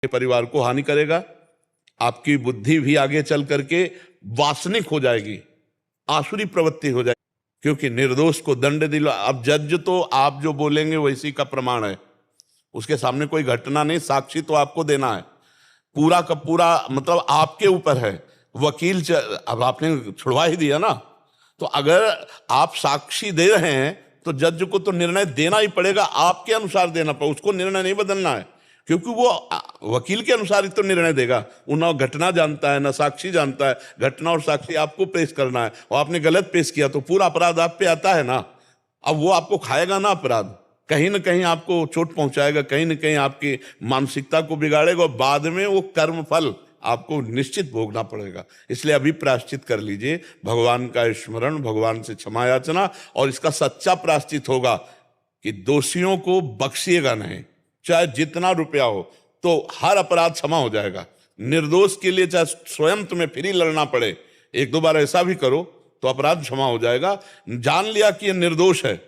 परिवार को हानि करेगा, आपकी बुद्धि भी आगे चल करके वासनिक हो जाएगी, आसुरी प्रवृत्ति हो जाएगी, क्योंकि निर्दोष को दंड दिला। अब जज तो आप जो बोलेंगे वैसी का प्रमाण है, उसके सामने कोई घटना नहीं, साक्षी तो आपको देना है, पूरा का पूरा मतलब आपके ऊपर है। वकील अब आपने छुड़वा ही दिया ना, तो अगर आप साक्षी दे रहे हैं तो जज को तो निर्णय देना ही पड़ेगा, आपके अनुसार देना पड़ेगा, उसको निर्णय नहीं बदलना है, क्योंकि वो वकील के अनुसार ही तो निर्णय देगा। वो ना घटना जानता है ना साक्षी जानता है, घटना और साक्षी आपको पेश करना है, और आपने गलत पेश किया तो पूरा अपराध आप पे आता है ना। अब वो आपको खाएगा ना अपराध, कहीं ना कहीं आपको चोट पहुंचाएगा, कहीं ना कहीं आपकी मानसिकता को बिगाड़ेगा, और बाद में वो कर्म फल आपको निश्चित भोगना पड़ेगा। इसलिए अभी प्रायश्चित कर लीजिए, भगवान का स्मरण, भगवान से क्षमा याचना, और इसका सच्चा प्रायश्चित होगा कि दोषियों को बख्शिएगा नहीं, चाहे जितना रुपया हो, तो हर अपराध क्षमा हो जाएगा। निर्दोष के लिए चाहे स्वयं तुम्हें फिर लड़ना पड़े, एक दो बार ऐसा भी करो तो अपराध क्षमा हो जाएगा। जान लिया कि यह निर्दोष है,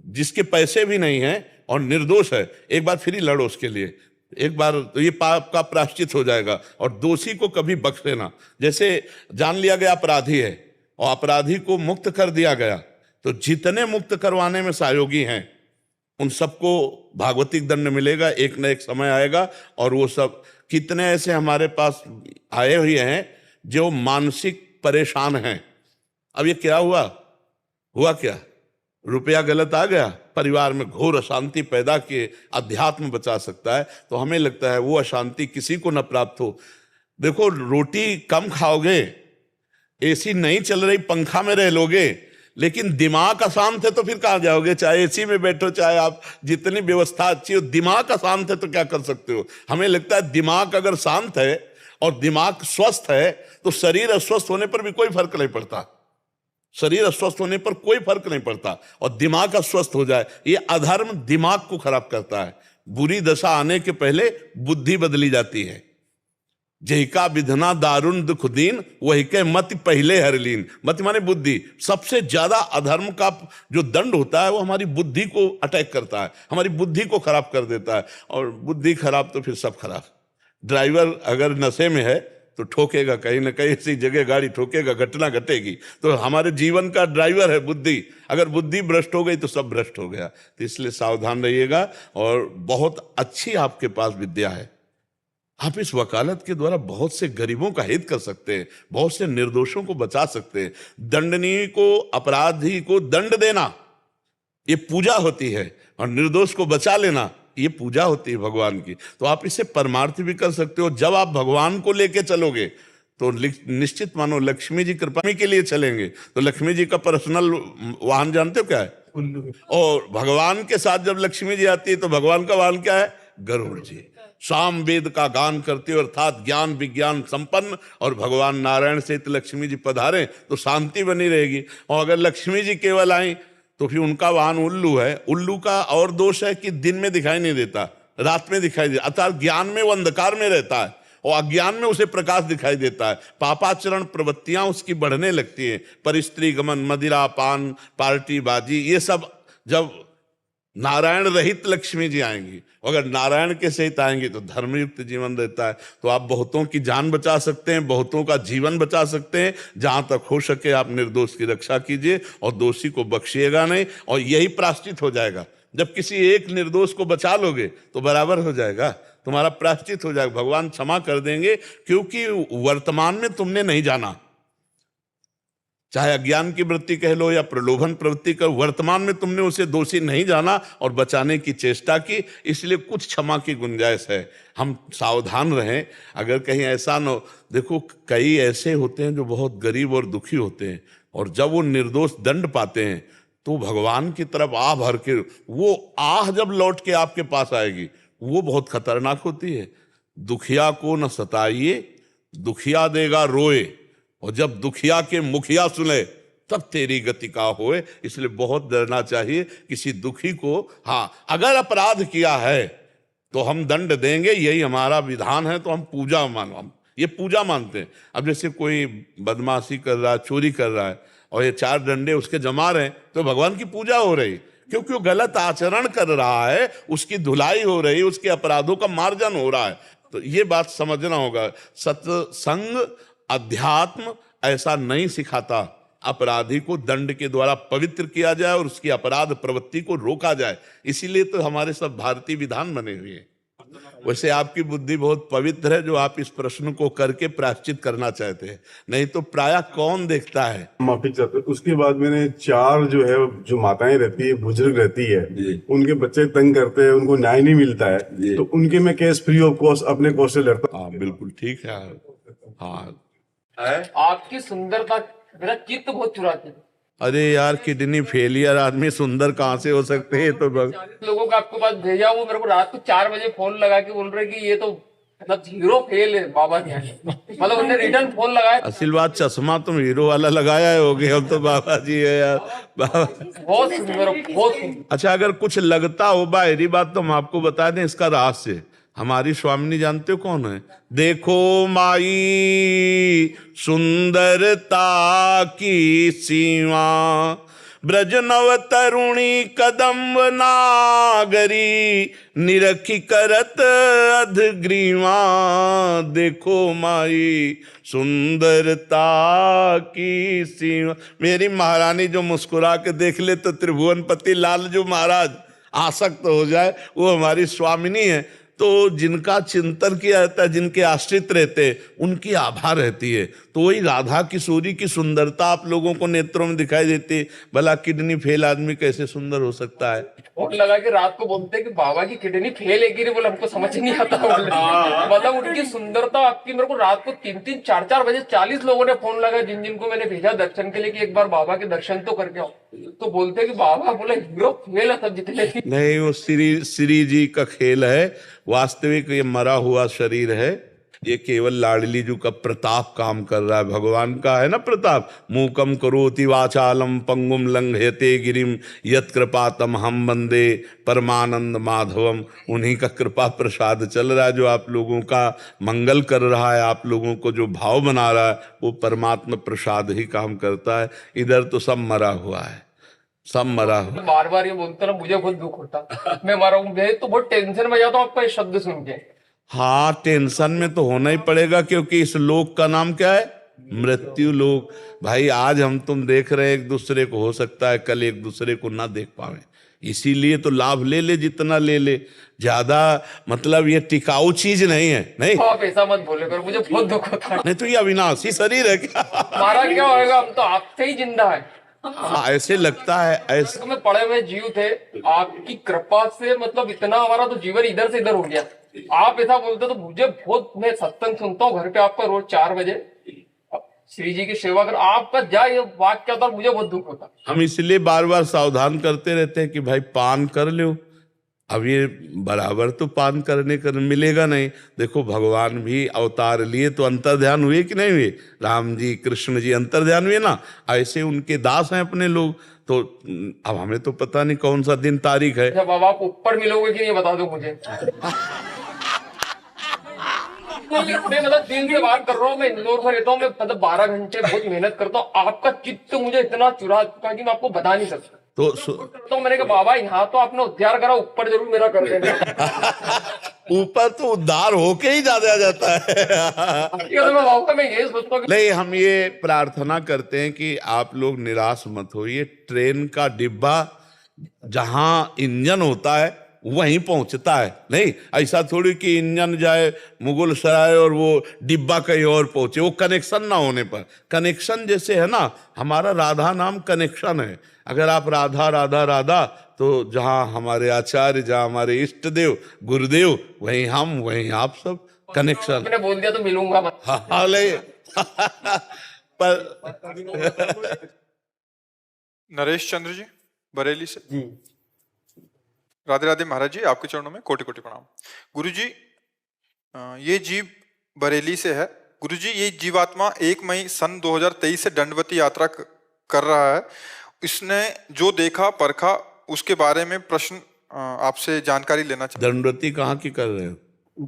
जिसके पैसे भी नहीं है और निर्दोष है, एक बार फिर लड़ो उसके लिए, एक बार तो ये पाप का प्रायश्चित हो जाएगा। और दोषी को कभी बख्श देना, जैसे जान लिया गया अपराधी है और अपराधी को मुक्त कर दिया गया, तो जितने मुक्त करवाने में सहयोगी हैं उन सबको भागवतिक दंड मिलेगा, एक न एक समय आएगा। और वो सब कितने ऐसे हमारे पास आए हुए हैं जो मानसिक परेशान हैं। अब ये क्या हुआ क्या, रुपया गलत आ गया, परिवार में घोर अशांति पैदा किए, अध्यात्म बचा सकता है, तो हमें लगता है वो अशांति किसी को न प्राप्त हो। देखो, रोटी कम खाओगे, एसी नहीं चल रही पंखा में रह लोगे, लेकिन दिमाग अशांत है तो फिर कहाँ जाओगे? चाहे एसी में बैठो, चाहे आप जितनी व्यवस्था अच्छी हो, दिमाग अशांत है तो क्या कर सकते हो? हमें लगता है दिमाग अगर शांत है और दिमाग स्वस्थ है तो शरीर अस्वस्थ होने पर भी कोई फर्क नहीं पड़ता, शरीर अस्वस्थ होने पर कोई फर्क नहीं पड़ता, और दिमाग अस्वस्थ हो जाए, ये अधर्म दिमाग को खराब करता है। बुरी दशा आने के पहले बुद्धि बदली जाती है। जहिका विधना दारुण दुख दीन, वही के मति पहले हरलीन। मति माने बुद्धि। सबसे ज्यादा अधर्म का जो दंड होता है वो हमारी बुद्धि को अटैक करता है, हमारी बुद्धि को खराब कर देता है, और बुद्धि खराब तो फिर सब खराब। ड्राइवर अगर नशे में है तो ठोकेगा, कहीं ना कहीं ऐसी जगह गाड़ी ठोकेगा, घटना घटेगी। तो हमारे जीवन का ड्राइवर है बुद्धि, अगर बुद्धि भ्रष्ट हो गई तो सब भ्रष्ट हो गया। तो इसलिए सावधान रहिएगा, और बहुत अच्छी आपके पास विद्या है, आप इस वकालत के द्वारा बहुत से गरीबों का हित कर सकते हैं, बहुत से निर्दोषों को बचा सकते हैं। दंडनीय को, अपराधी को दंड देना ये पूजा होती है, और निर्दोष को बचा लेना ये पूजा होती है भगवान की। तो आप इसे परमार्थ भी कर सकते हो। जब आप भगवान को लेके चलोगे तो निश्चित मानो लक्ष्मी जी कृपा के लिए चलेंगे, तो लक्ष्मी जी का पर्सनल वाहन जानते हो क्या है? और भगवान के साथ जब लक्ष्मी जी आती है तो भगवान का वाहन क्या है? गरुड़ जी। साम वेद का गान करते हो, अर्थात ज्ञान विज्ञान संपन्न, और भगवान नारायण से लक्ष्मी जी पधारे तो शांति बनी रहेगी। और अगर लक्ष्मी जी केवल आई तो फिर उनका वाहन उल्लू है। उल्लू का और दोष है कि दिन में दिखाई नहीं देता, रात में दिखाई देता, अर्थात ज्ञान में वो अंधकार में रहता है और अज्ञान में उसे प्रकाश दिखाई देता है। पापाचरण प्रवृत्तियां उसकी बढ़ने लगती हैं, परिस्त्री गमन, मदिरा पान, पार्टी बाजी, ये सब। जब नारायण रहित लक्ष्मी जी आएंगी, अगर नारायण के सहित आएंगी तो धर्मयुक्त जीवन रहता है। तो आप बहुतों की जान बचा सकते हैं, बहुतों का जीवन बचा सकते हैं। जहां तक हो सके आप निर्दोष की रक्षा कीजिए और दोषी को बख्शिएगा नहीं, और यही प्रायश्चित हो जाएगा। जब किसी एक निर्दोष को बचा लोगे तो बराबर हो जाएगा, तुम्हारा प्रायश्चित हो जाएगा, भगवान क्षमा कर देंगे, क्योंकि वर्तमान में तुमने नहीं जाना, चाहे अज्ञान की वृत्ति कह लो या प्रलोभन प्रवृत्ति कर, वर्तमान में तुमने उसे दोषी नहीं जाना और बचाने की चेष्टा की, इसलिए कुछ क्षमा की गुंजाइश है। हम सावधान रहें, अगर कहीं ऐसा न हो। देखो, कई ऐसे होते हैं जो बहुत गरीब और दुखी होते हैं, और जब वो निर्दोष दंड पाते हैं तो भगवान की तरफ आह भर के, वो आह जब लौट के आपके पास आएगी वो बहुत खतरनाक होती है। दुखिया को न सताइए, दुखिया देगा रोए, और जब दुखिया के मुखिया सुने तब तेरी गति का होए। इसलिए बहुत डरना चाहिए किसी दुखी को। हाँ, अगर अपराध किया है तो हम दंड देंगे, यही हमारा विधान है, तो हम पूजा हम ये पूजा मानते हैं। अब जैसे कोई बदमाशी कर रहा है, चोरी कर रहा है, और ये 4 डंडे उसके जमा रहे हैं, तो भगवान की पूजा हो रही, क्योंकि वो गलत आचरण कर रहा है, उसकी धुलाई हो रही, उसके अपराधों का मार्जन हो रहा है। तो ये बात समझना होगा। सत्संग अध्यात्म ऐसा नहीं सिखाता अपराधी को दंड के द्वारा पवित्र किया जाए और उसकी अपराध प्रवृत्ति को रोका जाए। इसीलिए तो हमारे सब भारतीय विधान बने हुए हैं। वैसे आपकी बुद्धि बहुत पवित्र है जो आप इस प्रश्न को करके प्रायश्चित करना चाहते हैं, नहीं तो प्रायः कौन देखता है। माफी चाहते हैं। उसके बाद मैंने 4 जो है जो माताएं रहती है, बुजुर्ग रहती है, उनके बच्चे तंग करते हैं, उनको न्याय नहीं मिलता है, तो उनके मैं केस फ्री ऑफ कॉस्ट अपने कॉस्ट से लड़ता हूं। हाँ बिल्कुल ठीक है। हाँ आपकी सुंदरता मेरा चित्त बहुत चुराती है। अरे यार, किडनी फेलियर आदमी सुंदर कहाँ से हो सकते हैं? तो 40 लोगों का आपके पास भेजा, वो मेरे को रात को 4 बजे फोन लगा के बोल रहे कि ये तो मतलब हीरो फेल है बाबा के यहाँ। मतलब उन्हें रिटर्न फोन लगाया। असल बात, चश्मा तुम हीरो वाला लगाया होगे, हम तो बाबा जी है यार। बाबा बहुत सुंदर, बहुत सुंदर। अच्छा, अगर कुछ लगता हो बाहरी बात तो हम आपको बता दें इसका रहस्य। हमारी स्वामिनी जानते हो कौन है? देखो माई सुंदरता की सीमा, ब्रज नव तरुणी कदम्ब नागरी, निरखी करत अधग्रीवा। देखो माई सुंदरता की सीमा। मेरी महारानी जो मुस्कुरा के देख ले तो त्रिभुवनपति लाल जो महाराज आसक्त हो जाए, वो हमारी स्वामिनी है। तो जिनका चिंतन किया जाता है, जिनके आश्रित रहते हैं, उनकी आभा रहती है। तो वही राधा किशोरी की सुंदरता आप लोगों को नेत्रों में दिखाई देती है। भला किडनी फेल आदमी कैसे सुंदर हो सकता है? फोन लगा के रात को बोलते कि बाबा की किडनी फेल है कि नहीं, बोले हमको समझ नहीं आता। मतलब उनकी सुंदरता आपकी, मेरे को रात को 3-3, 4-4 बजे 40 लोगों ने फोन लगा जिनको मैंने भेजा दर्शन के लिए कि एक बार बाबा के दर्शन तो करके आओ। तो बोलते कि बाबा बोले हीरो फेल है सब जितने। नहीं, वो श्री जी का खेल है। वास्तविक ये मरा हुआ शरीर है, ये केवल लाडली जी का प्रताप काम कर रहा है। भगवान का है ना प्रताप। मूकम करोति वाचालम पंगुम लंघयते गिरिम यत कृपा तम हम वंदे परमानंद माधवम। उन्हीं का कृपा प्रसाद चल रहा है, जो आप लोगों का मंगल कर रहा है, आप लोगों को जो भाव बना रहा है, वो परमात्मा प्रसाद ही काम करता है। इधर तो सब मरा हुआ है, सब मरा हुआ। बार बार ये बोलते ना, मुझे बहुत दुख होता। मैं मरा हूँ, मैं तो बहुत टेंशन में जाता हूँ आपका ये शब्द सुन के। हाँ, टेंशन में तो होना ही पड़ेगा, क्योंकि इस लोक का नाम क्या है? मृत्यु लोक। भाई आज हम तुम देख रहे हैं एक दूसरे को, हो सकता है कल एक दूसरे को ना देख पावे। इसीलिए तो लाभ ले ले जितना ले ले, ज्यादा मतलब ये टिकाऊ चीज नहीं है। नहीं आप ऐसा मत बोले करो, मुझे बहुत दुख होता है। नहीं तो ये अविनाशी शरीर है क्या? हमारा क्या होएगा, हम तो आपसे ही जिंदा है। हाँ, ऐसे लगता है ऐसे। में पड़े हुए जीव थे, आपकी कृपा से मतलब इतना हमारा तो जीवन इधर से इधर हो गया। आप ऐसा बोलते तो मुझे बहुत, मैं सत्संग सुनता हूँ घर पे आपका रोज 4 बजे, श्री जी की सेवा कर, आपका जाए वाक्य होता, मुझे बहुत दुख होता। हम इसलिए बार बार सावधान करते रहते हैं कि भाई पान कर लो। अब ये बराबर तो पान करने कर मिलेगा नहीं। देखो भगवान भी अवतार लिए तो अंतर्ध्यान हुए कि नहीं हुए? राम जी कृष्ण जी अंतर्ध्यान हुए ना, ऐसे उनके दास हैं अपने लोग। तो अब हमें तो पता नहीं कौन सा दिन तारीख है। जब अब आप ऊपर मिलोगे कि नहीं बता दो मुझे। मैं मतलब दिल से बात कर रहा हूँ, मैं इंदौर में रहता हूँ, मैं मतलब 12 घंटे बहुत मेहनत करता हूँ। आपका चित्त मुझे इतना चुरा चुका कि मैं आपको बता नहीं सकता। तो मैंने कहा बाबा यहाँ तो आपने उद्धार करा, ऊपर जरूर मेरा कर देना। ऊपर तो उद्धार होके ही ज्यादा जाता है। मैं ये सोचता हूँ नहीं, हम ये प्रार्थना करते हैं कि आप लोग निराश मत होइए। ट्रेन का डिब्बा जहां इंजन होता है वहीं पहुंचता है। नहीं ऐसा थोड़ी कि इंजन जाए मुगल सराय और वो डिब्बा कहीं और पहुंचे, वो कनेक्शन ना होने पर। कनेक्शन जैसे है ना, हमारा राधा नाम कनेक्शन है। अगर आप राधा राधा राधा, तो जहां हमारे आचार्य, जहां हमारे इष्ट देव गुरुदेव, वहीं हम, वहीं आप, सब कनेक्शन। मैंने बोल दिया तो मिलूंगा मत। हाँ पर नरेश चंद्र जी बरेली से। राधे राधे महाराज जी, आपके चरणों में कोटि कोटि प्रणाम। गुरु जी, ये जीव बरेली से है। गुरु जी, ये जीवात्मा 1 मई सन 2023 से दंडवती यात्रा कर रहा है। इसने जो देखा परखा उसके बारे में प्रश्न आपसे जानकारी लेना चाहता। दंडवती कहाँ की कर रहे हो?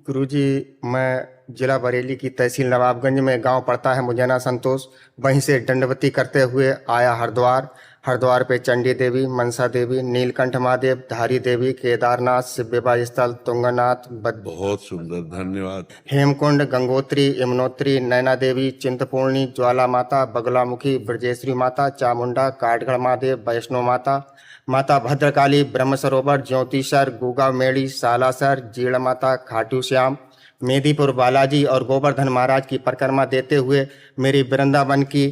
गुरुजी, मैं जिला बरेली की तहसील नवाबगंज में गांव पड़ता है मुजैना संतोष, वहीं से दंडवती करते हुए आया हरिद्वार। हरिद्वार पे चंडी देवी, मनसा देवी, नीलकंठ महादेव, धारी देवी, केदारनाथ, शिव विवाह स्थल, तुंगनाथ, बहुत सुंदर, धन्यवाद। हेमकुंड, गंगोत्री, यमुनोत्री, नैना देवी, चिंतपूर्णी, ज्वाला माता, बगलामुखी, ब्रजेश्वरी माता, चामुंडा, काठगढ़ महादेव, वैष्णो माता, माता भद्रकाली, ब्रह्म सरोवर, ज्योतिषर, गुगा मेड़ी, सालासर, जीड़ माता, खाटू श्याम, मेदीपुर बालाजी और गोवर्धन महाराज की परिक्रमा देते हुए मेरी वृंदावन की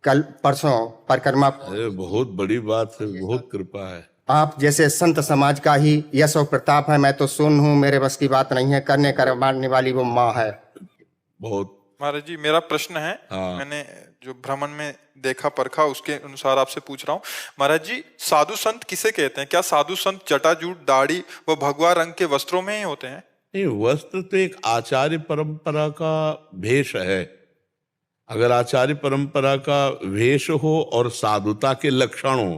कल परसों परिक्रमा। अरे बहुत बड़ी बात है, बहुत कृपा है। आप जैसे संत समाज का ही यश और प्रताप है। मैं तो सुन हूँ, मेरे बस की बात नहीं है, करने करवाने वाली वो माँ है। बहुत। महाराज जी मेरा प्रश्न है, हाँ। मैंने जो भ्रमण में देखा परखा उसके अनुसार आपसे पूछ रहा हूँ। महाराज जी साधु संत किसे कहते हैं? क्या साधु संत जटाजूट, दाढ़ी व भगवा रंग के वस्त्रों में ही होते हैं? नहीं, वस्त्र तो एक आचार्य परंपरा का भेष है। अगर आचार्य परंपरा का वेश हो और साधुता के लक्षण हो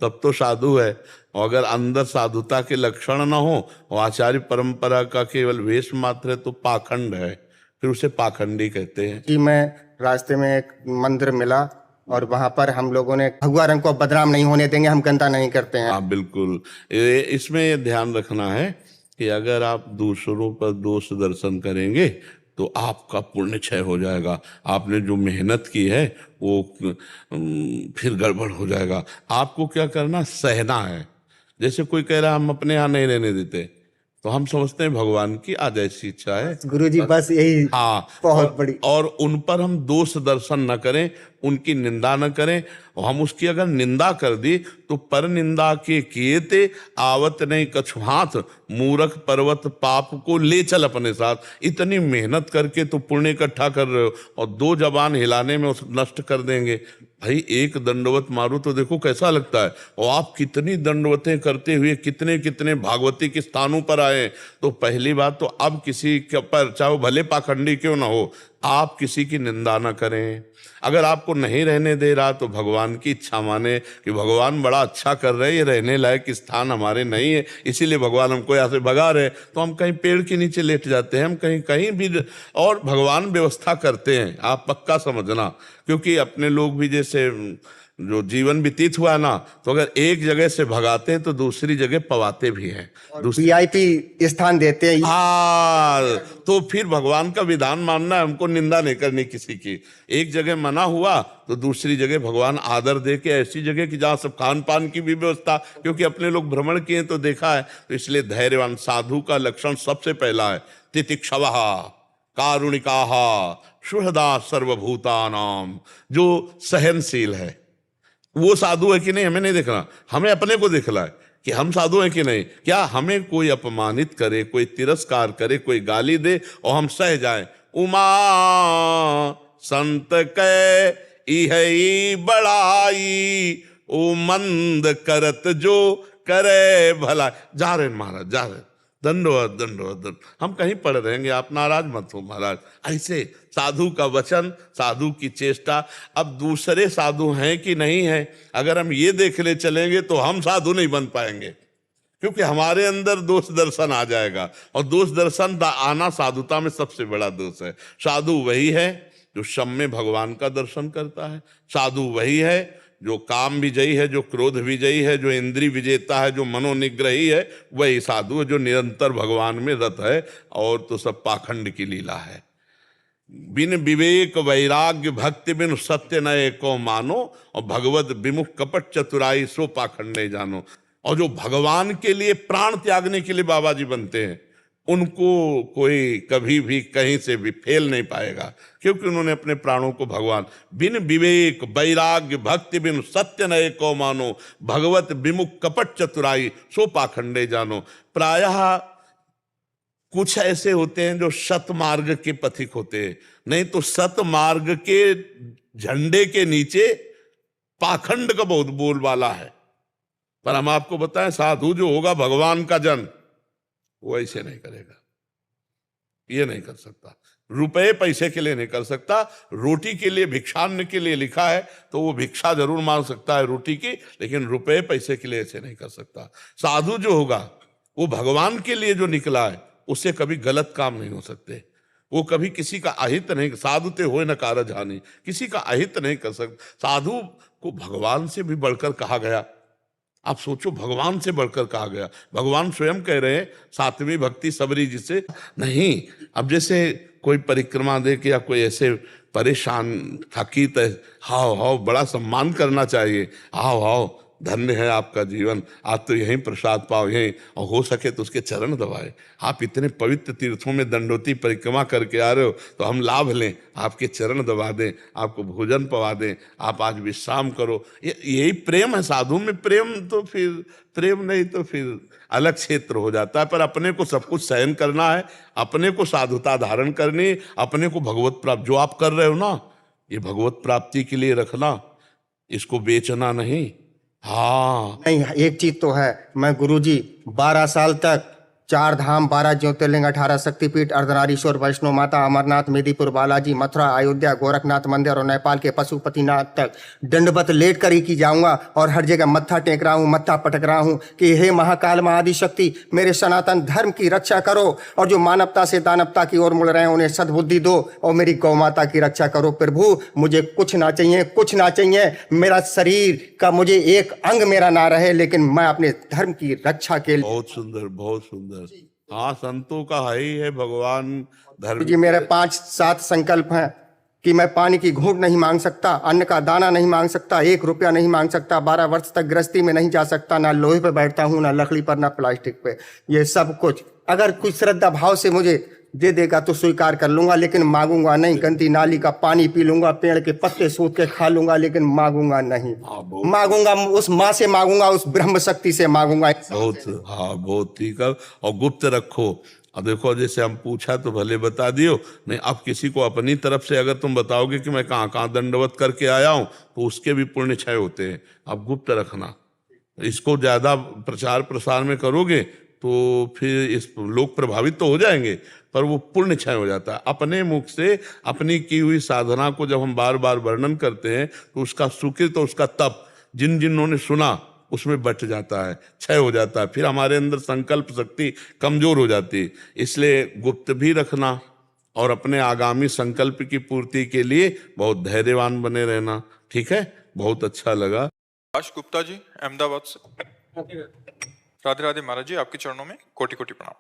तब तो साधु है, और अगर अंदर साधुता के लक्षण ना हो और आचार्य परंपरा का केवल वेश मात्र है तो पाखंड है, फिर उसे पाखंडी कहते हैं। कि मैं रास्ते में एक मंदिर मिला और वहां पर हम लोगों ने भगवा रंग को बदनाम नहीं होने देंगे, हम गंदा नहीं करते हैं। हाँ बिल्कुल, इसमें ये ध्यान रखना है कि अगर आप दूसरों पर दोष दर्शन करेंगे तो आपका पुण्य क्षय हो जाएगा। आपने जो मेहनत की है वो फिर गड़बड़ हो जाएगा। आपको क्या करना, सहना है। जैसे कोई कह रहा हम अपने यहाँ नहीं रहने देते, तो हम समझते हैं भगवान की आज ऐसी इच्छा है। गुरुजी बस यही हाँ, बहुत बड़ी। और उन पर हम दोष दर्शन न करें, उनकी निंदा न करें। और हम उसकी अगर निंदा कर दी तो पर निंदा के किए ते आवत नहीं कछु हाथ, मूर्ख पर्वत पाप को ले चल अपने साथ। इतनी मेहनत करके तो पुण्य इकट्ठा कर रहे हो और दो जबान हिलाने में उस नष्ट कर देंगे। भाई एक दंडवत मारो तो देखो कैसा लगता है। और आप कितनी दंडवतें करते हुए कितने कितने भागवती के स्थानों पर आए। तो पहली बात तो अब किसी के पर, चाहे वो भले पाखंडी क्यों ना हो, आप किसी की निंदा ना करें। अगर आपको नहीं रहने दे रहा तो भगवान की इच्छा माने कि भगवान बड़ा अच्छा कर रहे हैं, ये रहने लायक स्थान हमारे नहीं है, इसीलिए भगवान हमको यहाँ से भगा रहे। तो हम कहीं पेड़ के नीचे लेट जाते हैं, हम कहीं कहीं भी, और भगवान व्यवस्था करते हैं, आप पक्का समझना। क्योंकि अपने लोग भी जैसे जो जीवन व्यतीत हुआ ना, तो अगर एक जगह से भगाते हैं तो दूसरी जगह पवाते भी हैं, VIP स्थान देते हैं। हाँ, तो फिर भगवान का विधान मानना है, हमको निंदा नहीं करनी किसी की। एक जगह मना हुआ तो दूसरी जगह भगवान आदर दे के ऐसी जगह कि जहाँ सब खान पान की भी व्यवस्था, क्योंकि अपने लोग भ्रमण किए तो देखा है। तो इसलिए धैर्यवान साधु का लक्षण सबसे पहला है तितिक्षवः कारुणिकाः सुहृदा सर्वभूतानाम, जो सहनशील है। वो साधु है कि नहीं हमें नहीं देखना, हमें अपने को देखना है कि हम साधु हैं कि नहीं। क्या हमें कोई अपमानित करे, कोई तिरस्कार करे, कोई गाली दे और हम सह जाएं। उमा संत कै इहई बड़ाई, ओ मंद करत जो करे भला। जा रहे महाराज, जा रहे, दंडवत दंडवत दंड। हम कहीं पड़ रहेंगे, आप नाराज मत हो महाराज। ऐसे साधु का वचन, साधु की चेष्टा। अब दूसरे साधु हैं कि नहीं है, अगर हम ये देखने चलेंगे तो हम साधु नहीं बन पाएंगे, क्योंकि हमारे अंदर दोष दर्शन आ जाएगा। और दोष दर्शन आना साधुता में सबसे बड़ा दोष है। साधु वही है जो शम में भगवान का दर्शन करता है। साधु वही है जो काम विजयी है, जो क्रोध विजयी है, जो इंद्रिय विजेता है, जो मनोनिग्रही है। वही साधु है जो निरंतर भगवान में रत है। और तो सब पाखंड की लीला है। बिन विवेक वैराग्य भक्ति बिन सत्य नये को मानो, और भगवत विमुख कपट चतुराई सो पाखंडे जानो। और जो भगवान के लिए प्राण त्यागने के लिए बाबा जी बनते हैं, उनको कोई कभी भी कहीं से भी फेल नहीं पाएगा, क्योंकि उन्होंने अपने प्राणों को भगवान। बिन विवेक वैराग्य भक्ति बिन सत्य नये को मानो, भगवत विमुख कपट चतुराई सो पाखंडे जानो। प्रायः कुछ ऐसे होते हैं जो सत मार्ग के पथिक होते हैं, नहीं तो सत मार्ग के झंडे के नीचे पाखंड का बहुत बोलबाला है। पर हम आपको बताएं, साधु जो होगा भगवान का जन, वो ऐसे नहीं करेगा, ये नहीं कर सकता। रुपए पैसे के लिए नहीं कर सकता। रोटी के लिए, भिक्षान्न के लिए लिखा है तो वो भिक्षा जरूर मांग सकता है रोटी की, लेकिन रुपए पैसे के लिए ऐसे नहीं कर सकता। साधु जो होगा वो भगवान के लिए जो निकला है, उससे कभी गलत काम नहीं हो सकते। वो कभी किसी का अहित नहीं, साधुते होए न कारज हानि, किसी का अहित नहीं कर सकते। साधु को भगवान से भी बढ़कर कहा गया। आप सोचो, भगवान से बढ़कर कहा गया। भगवान स्वयं कह रहे हैं सातवीं भक्ति सबरी जिसे नहीं। अब जैसे कोई परिक्रमा दे के या कोई ऐसे परेशान थकित है, हाओ हाओ, बड़ा सम्मान करना चाहिए। आओ आओ, धन्य है आपका जीवन, आप तो यहीं प्रसाद पाओ, यहीं, और हो सके तो उसके चरण दबाए। आप इतने पवित्र तीर्थों में दंडोती परिक्रमा करके आ रहे हो, तो हम लाभ लें, आपके चरण दबा दें, आपको भोजन पवा दें, आप आज विश्राम करो। यही प्रेम है साधु में। प्रेम तो फिर प्रेम नहीं तो फिर अलग क्षेत्र हो जाता है। पर अपने को सब कुछ सहन करना है, अपने को साधुता धारण करनी, अपने को भगवत प्राप्त, जो आप कर रहे हो ना, ये भगवत प्राप्ति के लिए रखना, इसको बेचना नहीं। हाँ, नहीं, एक चीज तो है, मैं गुरुजी 12 साल तक 4 धाम, 12 ज्योतिर्लिंग, 18 शक्तिपीठ, अर्धनारीश्वर, वैष्णो माता, अमरनाथ, मेदिपुर बालाजी, मथुरा, अयोध्या, गोरखनाथ मंदिर और नेपाल के पशुपतिनाथ तक दंडवत लेट कर ही की जाऊंगा। और हर जगह मत्था टेक रहा हूँ, मत्था पटक रहा हूँ कि हे महाकाल महाआदि शक्ति, मेरे सनातन धर्म की रक्षा करो, और जो मानवता से दानवता की ओर मुड़ रहे हैं उन्हें सद्बुद्धि दो, और मेरी गौ माता की रक्षा करो। प्रभु, मुझे कुछ ना चाहिए, कुछ ना चाहिए, मेरा शरीर का मुझे एक अंग मेरा ना रहे, लेकिन मैं अपने धर्म की रक्षा के लिए। बहुत सुंदर, बहुत सुंदर। हाँ, संतों का है ही है भगवान धर्म। जी, मेरे 5-7 संकल्प हैं कि मैं पानी की घूंट नहीं मांग सकता, अन्न का दाना नहीं मांग सकता, 1 रुपया नहीं मांग सकता, 12 वर्ष तक गृहस्थी में नहीं जा सकता, ना लोहे पे बैठता हूँ, ना लकड़ी पर, ना प्लास्टिक पे। ये सब कुछ अगर कुछ श्रद्धा भाव से मुझे दे देगा तो स्वीकार कर लूंगा, लेकिन मांगूंगा नहीं। गंदी नाली का पानी पी लूंगा, पेड़ के पत्ते सूत के खा लूंगा, लेकिन मांगूंगा नहीं। मांगूंगा उस माँ से, मांगूंगा उस ब्रह्म शक्ति से मांगूंगा। बहुत, हाँ, बहुत ठीक है। और गुप्त रखो। अब देखो, जैसे हम पूछा तो भले बता दियो, नहीं अब किसी को अपनी तरफ से अगर तुम बताओगे कि मैं कहाँ कहाँ दंडवत करके आया हूँ, तो उसके भी पुण्य क्षय होते हैं। अब गुप्त रखना, इसको ज्यादा प्रचार प्रसार में करोगे तो फिर इस लोग प्रभावित तो हो जाएंगे, पर वो पुण्य क्षय हो जाता है। अपने मुख से अपनी की हुई साधना को जब हम बार बार वर्णन करते हैं, तो उसका सुकृत, तो उसका तप जिन जिन्होंने ने सुना उसमें बट जाता है, क्षय हो जाता है। फिर हमारे अंदर संकल्प शक्ति कमजोर हो जाती है। इसलिए गुप्त भी रखना, और अपने आगामी संकल्प की पूर्ति के लिए बहुत धैर्यवान बने रहना। ठीक है, बहुत अच्छा लगा। आश गुप्ता जी, अहमदाबाद से। राधे राधे महाराज जी, आपके चरणों में कोटि कोटि प्रणाम।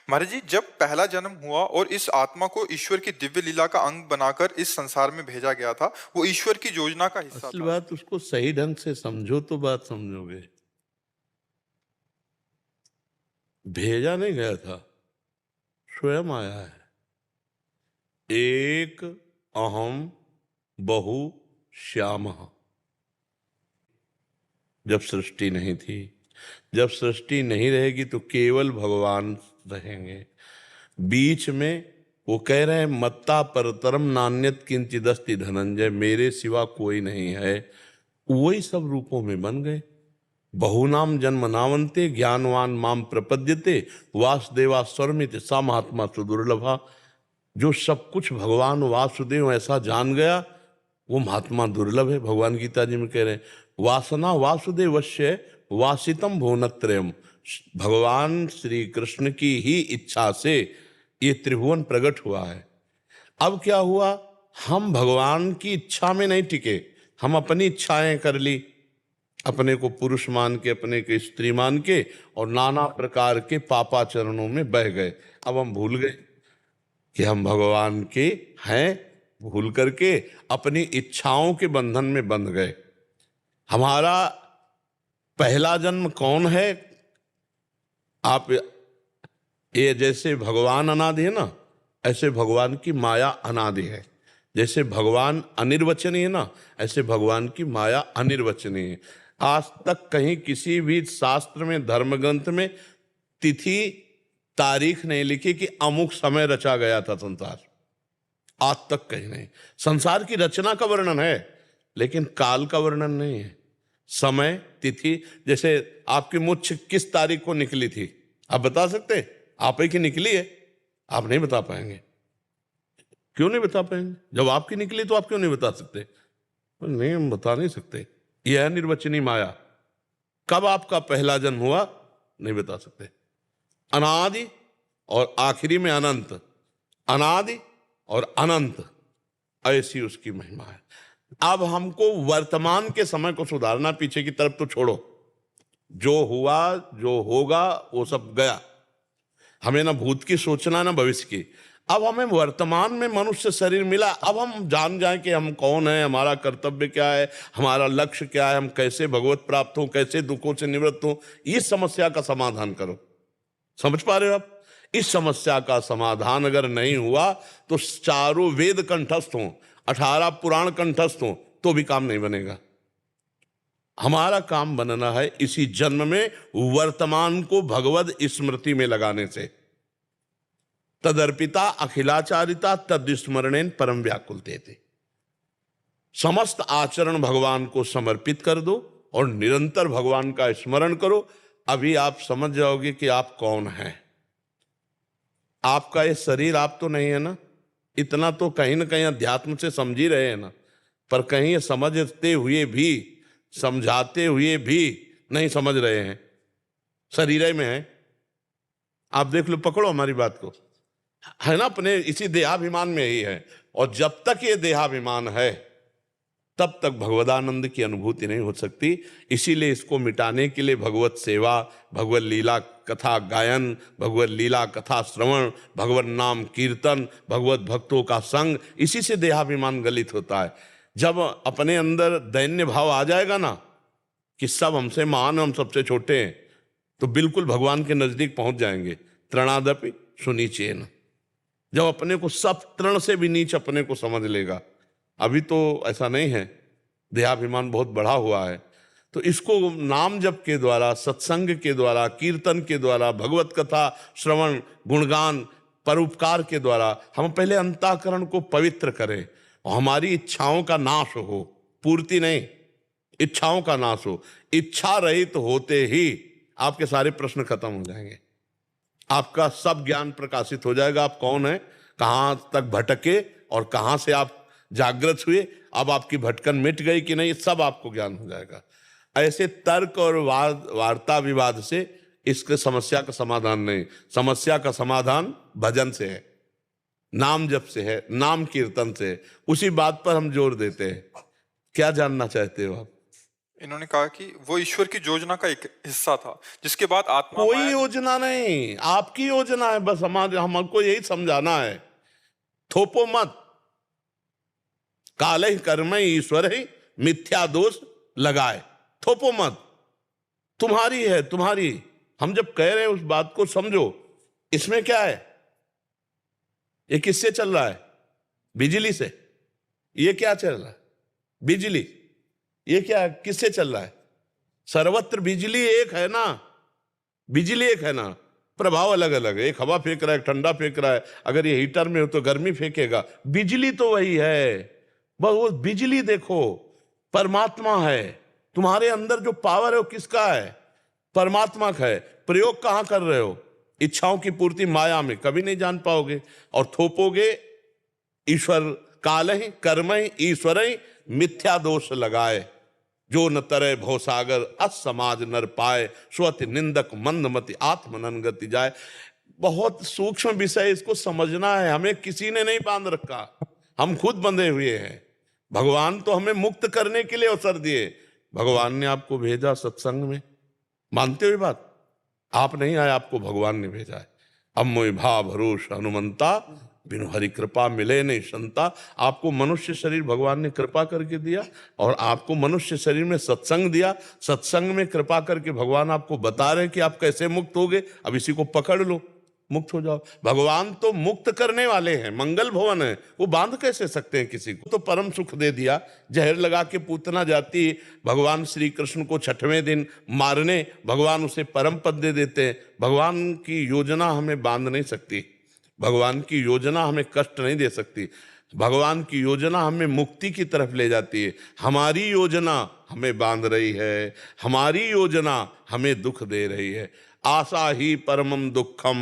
महाराज जी, जब पहला जन्म हुआ और इस आत्मा को ईश्वर की दिव्य लीला का अंग बनाकर इस संसार में भेजा गया था, वो ईश्वर की योजना का हिस्सा असल था। बात, उसको सही ढंग से समझो तो बात समझोगे। भेजा नहीं गया था, स्वयं आया है। एक अहम बहु श्याम। जब सृष्टि नहीं थी, जब सृष्टि नहीं रहेगी तो केवल भगवान रहेंगे। बीच में वो कह रहे हैं मत्ता परतरम नान्यत किंचिदस्ति धनंजय, मेरे सिवा कोई नहीं है। वही सब रूपों में बन गए। बहुनाम जन्म नावंते ज्ञानवान माम प्रपद्यते वासुदेवा स्वरमित सा महात्मा सुदुर्लभा। जो सब कुछ भगवान वासुदेव ऐसा जान गया, वो महात्मा दुर्लभ है। भगवान गीता जी में कह रहे हैं वासना वासुदेवस्य वासितम भुवनत्रयम्। भगवान श्री कृष्ण की ही इच्छा से ये त्रिभुवन प्रकट हुआ है। अब क्या हुआ, हम भगवान की इच्छा में नहीं टिके, हम अपनी इच्छाएं कर ली, अपने को पुरुष मान के, अपने को स्त्री मान के, और नाना प्रकार के पापाचरणों में बह गए। अब हम भूल गए कि हम भगवान के हैं, भूल करके अपनी इच्छाओं के बंधन में बंध गए। हमारा पहला जन्म कौन है? आप ये जैसे भगवान अनादि है ना, ऐसे भगवान की माया अनादि है। जैसे भगवान अनिर्वचनीय है ना, ऐसे भगवान की माया अनिर्वचनीय है। आज तक कहीं किसी भी शास्त्र में, धर्म ग्रंथ में तिथि तारीख नहीं लिखी कि अमुक समय रचा गया था संसार। आज तक कहीं नहीं। संसार की रचना का वर्णन है, लेकिन काल का वर्णन नहीं है। समय, तिथि, जैसे आपकी मुच्छ किस तारीख को निकली थी, आप बता सकते? आप ही की निकली है, आप नहीं बता पाएंगे। क्यों नहीं बता पाएंगे? जब आपकी निकली तो आप क्यों नहीं बता सकते? नहीं, हम बता नहीं सकते। यह है निर्वचनीय माया। कब आपका पहला जन्म हुआ, नहीं बता सकते। अनादि और आखिरी में अनंत, अनादि और अनंत, ऐसी उसकी महिमा है। अब हमको वर्तमान के समय को सुधारना, पीछे की तरफ तो छोड़ो, जो हुआ जो होगा वो सब गया, हमें ना भूत की सोचना ना भविष्य की। अब हमें वर्तमान में मनुष्य शरीर मिला, अब हम जान जाएं कि हम कौन है, हमारा कर्तव्य क्या है, हमारा लक्ष्य क्या है, हम कैसे भगवत प्राप्त हों, कैसे दुखों से निवृत्त हों। इस समस्या का समाधान करो। समझ पा रहे हो आप? इस समस्या का समाधान अगर नहीं हुआ तो चारों वेद कंठस्थ हों, 18 पुराण कंठस्थ हों, तो भी काम नहीं बनेगा। हमारा काम बनना है इसी जन्म में वर्तमान को भगवद स्मृति में लगाने से। तदर्पिता अखिलाचारिता तद्स्मरणेन परम व्याकुल थे। समस्त आचरण भगवान को समर्पित कर दो और निरंतर भगवान का स्मरण करो। अभी आप समझ जाओगे कि आप कौन हैं। आपका ये शरीर आप तो नहीं है ना, इतना तो कहीं ना कहीं अध्यात्म से समझ ही रहे हैं ना, पर कहीं ये समझते हुए भी, समझाते हुए भी नहीं समझ रहे हैं, शरीर में है। आप देख लो, पकड़ो हमारी बात को, है ना, अपने इसी देहाभिमान में ही है। और जब तक ये देहाभिमान है तब तक भगवदानंद की अनुभूति नहीं हो सकती। इसीलिए इसको मिटाने के लिए भगवत सेवा, भगवत लीला कथा गायन, भगवत लीला कथा श्रवण, भगवत नाम कीर्तन, भगवत भक्तों का संग, इसी से देहाभिमान गलित होता है। जब अपने अंदर दैन्य भाव आ जाएगा ना कि सब हमसे महान, हम सबसे छोटे हैं, तो बिल्कुल भगवान के नजदीक पहुंच जाएंगे। तृणादपि सुनीचेन, जब अपने को सब तृण से भी नीच अपने को समझ लेगा। अभी तो ऐसा नहीं है, देहाभिमान बहुत बढ़ा हुआ है। तो इसको नाम जप के द्वारा, सत्संग के द्वारा, कीर्तन के द्वारा, भगवत कथा श्रवण, गुणगान, परोपकार के द्वारा हम पहले अंतःकरण को पवित्र करें और हमारी इच्छाओं का नाश हो, पूर्ति नहीं, इच्छाओं का नाश हो। इच्छा रहित होते ही आपके सारे प्रश्न खत्म हो जाएंगे, आपका सब ज्ञान प्रकाशित हो जाएगा। आप कौन है, कहां तक भटके और कहां से आप जागृत हुए, अब आपकी भटकन मिट गई कि नहीं, सब आपको ज्ञान हो जाएगा। ऐसे तर्क और वार्ता विवाद से इसके समस्या का समाधान नहीं। समस्या का समाधान भजन से है, नाम जप से है, नाम कीर्तन से है। उसी बात पर हम जोर देते हैं। क्या जानना चाहते हो आप? इन्होंने कहा कि वो ईश्वर की योजना का एक हिस्सा था, जिसके बाद आत्मा कोई योजना नहीं, आपकी योजना है। बस हमको यही समझाना है। थोपो मत, काले कर्म ईश्वर ही मिथ्या दोष लगाए। थोपो मत, तुम्हारी है, तुम्हारी। हम जब कह रहे हैं उस बात को समझो। इसमें क्या है, ये किससे चल रहा है? बिजली से। ये क्या चल रहा है? बिजली। ये क्या, किससे चल रहा है? सर्वत्र बिजली एक है ना, बिजली एक है ना, प्रभाव अलग अलग है। एक हवा फेंक रहा है, ठंडा फेंक रहा है। अगर ये हीटर में हो तो गर्मी फेंकेगा। बिजली तो वही है, बस वो बिजली देखो, परमात्मा है। तुम्हारे अंदर जो पावर है वो किसका है? परमात्मा का है। प्रयोग कहां कर रहे हो? इच्छाओं की पूर्ति माया में, कभी नहीं जान पाओगे। और थोपोगे ईश्वर काल ही कर्म ही ईश्वर ही मिथ्या दोष लगाए। जो न तरे भवसागर असमाज नर पाए, स्वति निंदक मंदमति आत्मनन गति जाए। बहुत सूक्ष्म विषय, इसको समझना है। हमें किसी ने नहीं बांध रखा, हम खुद बंधे हुए हैं। भगवान तो हमें मुक्त करने के लिए अवसर दिए। भगवान ने आपको भेजा सत्संग में, मानते हुए बात? आप नहीं आए, आपको भगवान ने भेजा है। अम्मोय भा भरोष हनुमंता, बिनु हरि कृपा मिले नहीं संता। आपको मनुष्य शरीर भगवान ने कृपा करके दिया और आपको मनुष्य शरीर में सत्संग दिया। सत्संग में कृपा करके भगवान आपको बता रहे कि आप कैसे मुक्त होगे। अब इसी को पकड़ लो, मुक्त हो जाओ। भगवान तो मुक्त करने वाले हैं, मंगल भवन है, वो बांध कैसे सकते हैं किसी को? तो परम सुख दे दिया। जहर लगा के पूतना जाती भगवान श्री कृष्ण को 6वें दिन मारने, भगवान उसे परम पद दे देते हैं। भगवान की योजना हमें बांध नहीं सकती, भगवान की योजना हमें कष्ट नहीं दे सकती। भगवान की योजना हमें मुक्ति की तरफ ले जाती है। हमारी योजना हमें बांध रही है, हमारी योजना हमें दुख दे रही है। आशा ही परमम दुखम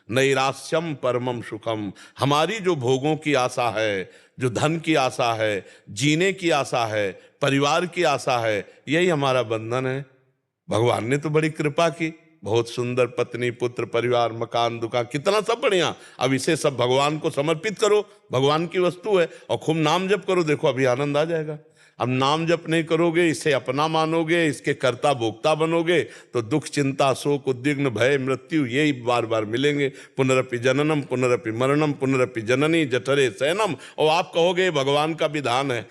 नैराश्यम परमम सुखम। हमारी जो भोगों की आशा है, जो धन की आशा है, जीने की आशा है, परिवार की आशा है, यही हमारा बंधन है। भगवान ने तो बड़ी कृपा की, बहुत सुंदर पत्नी, पुत्र, परिवार, मकान, दुकान, कितना सब बढ़िया। अब इसे सब भगवान को समर्पित करो, भगवान की वस्तु है, और खूब नाम जप करो, देखो अभी आनंद आ जाएगा। अब नाम जप नहीं करोगे, इसे अपना मानोगे, इसके कर्ता भोक्ता बनोगे, तो दुख, चिंता, शोक, उद्विग्न, भय, मृत्यु यही बार बार मिलेंगे। पुनरपि जननम पुनरपि मरणम पुनरपि जननी जठरे शयनम। और आप कहोगे भगवान का विधान है,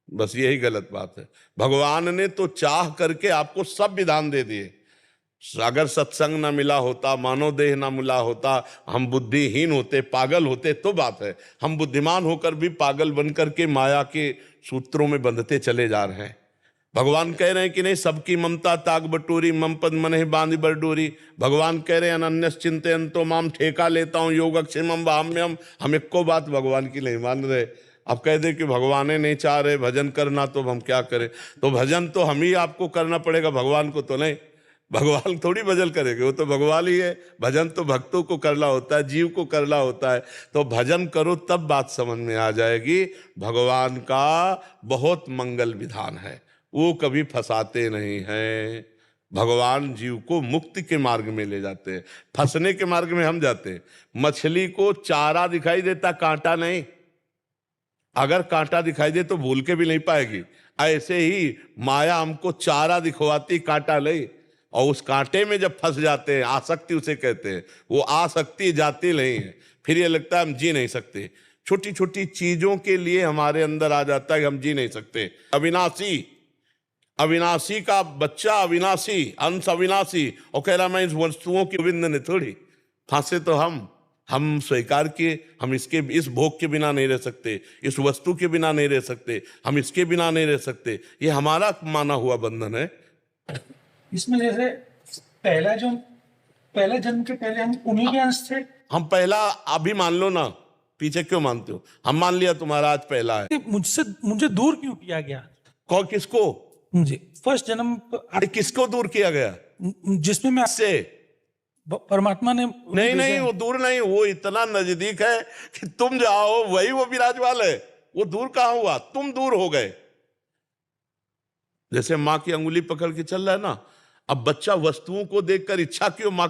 बस यही गलत बात है। भगवान ने तो चाह करके आपको सब विधान दे दिए। अगर सत्संग ना मिला होता, मानव देह ना मिला होता, हम बुद्धिहीन होते, पागल होते तो बात है। हम बुद्धिमान होकर भी पागल बन करके माया के सूत्रों में बंधते चले जा रहे हैं। भगवान कह रहे हैं कि नहीं, सबकी ममता ताग बटोरी, मम पद मनहि बांधि बरडोरी। भगवान कह रहे हैं अनन्यस चिंतयन्तो माम, ठेका लेता हूं योगक्षेमम वाम्यम। हम एक को बात भगवान की नहीं मान रहे। अब कह दे कि भगवान नहीं चाह रहे भजन करना, तो हम क्या करें? तो भजन तो हम ही आपको करना पड़ेगा, भगवान को तो नहीं। भगवान थोड़ी भजन करेंगे, वो तो भगवान ही है। भजन तो भक्तों को करना होता है, जीव को करना होता है। तो भजन करो तब बात समझ में आ जाएगी। भगवान का बहुत मंगल विधान है, वो कभी फंसाते नहीं हैं। भगवान जीव को मुक्ति के मार्ग में ले जाते हैं, फंसने के मार्ग में हम जाते हैं। मछली को चारा दिखाई देता, कांटा नहीं। अगर कांटा दिखाई दे तो भूल के भी नहीं पाएगी। ऐसे ही माया हमको चारा दिखवाती, कांटा नहीं। और उस कांटे में जब फंस जाते हैं, आसक्ति उसे कहते हैं, वो आसक्ति जाती नहीं है। फिर ये लगता है हम जी नहीं सकते। छोटी छोटी चीजों के लिए हमारे अंदर आ जाता है कि हम जी नहीं सकते। अविनाशी, अविनाशी का बच्चा अविनाशी, अंश अविनाशी, और कह रहा मैं इस वस्तुओं की गोविंद ने थोड़ी। फांसे तो हम स्वीकार किए, हम इसके इस भोग के बिना नहीं रह सकते, इस वस्तु के बिना नहीं रह सकते, हम इसके बिना नहीं रह सकते। ये हमारा माना हुआ बंधन है। इसमें जैसे पहला जन्म के पहले हम उन्हीं के अंश थे। हम पहला अभी मान लो ना, पीछे क्यों मानते हो? हम मान लिया तुम्हारा आज पहला है। मुझे दूर क्यों किया गया? कौन, किसको? मुझे फर्स्ट जन्म, अरे किसको दूर किया गया? जिसमें मैं से परमात्मा ने नहीं, वो दूर नहीं, वो इतना नजदीक है कि तुम जाओ वही वो विराजमान है। वो दूर कहां हुआ, तुम दूर हो गए। जैसे माँ की अंगुली पकड़ के चल रहा है ना, अब बच्चा वस्तुओं को देखकर इच्छा क्यों माँ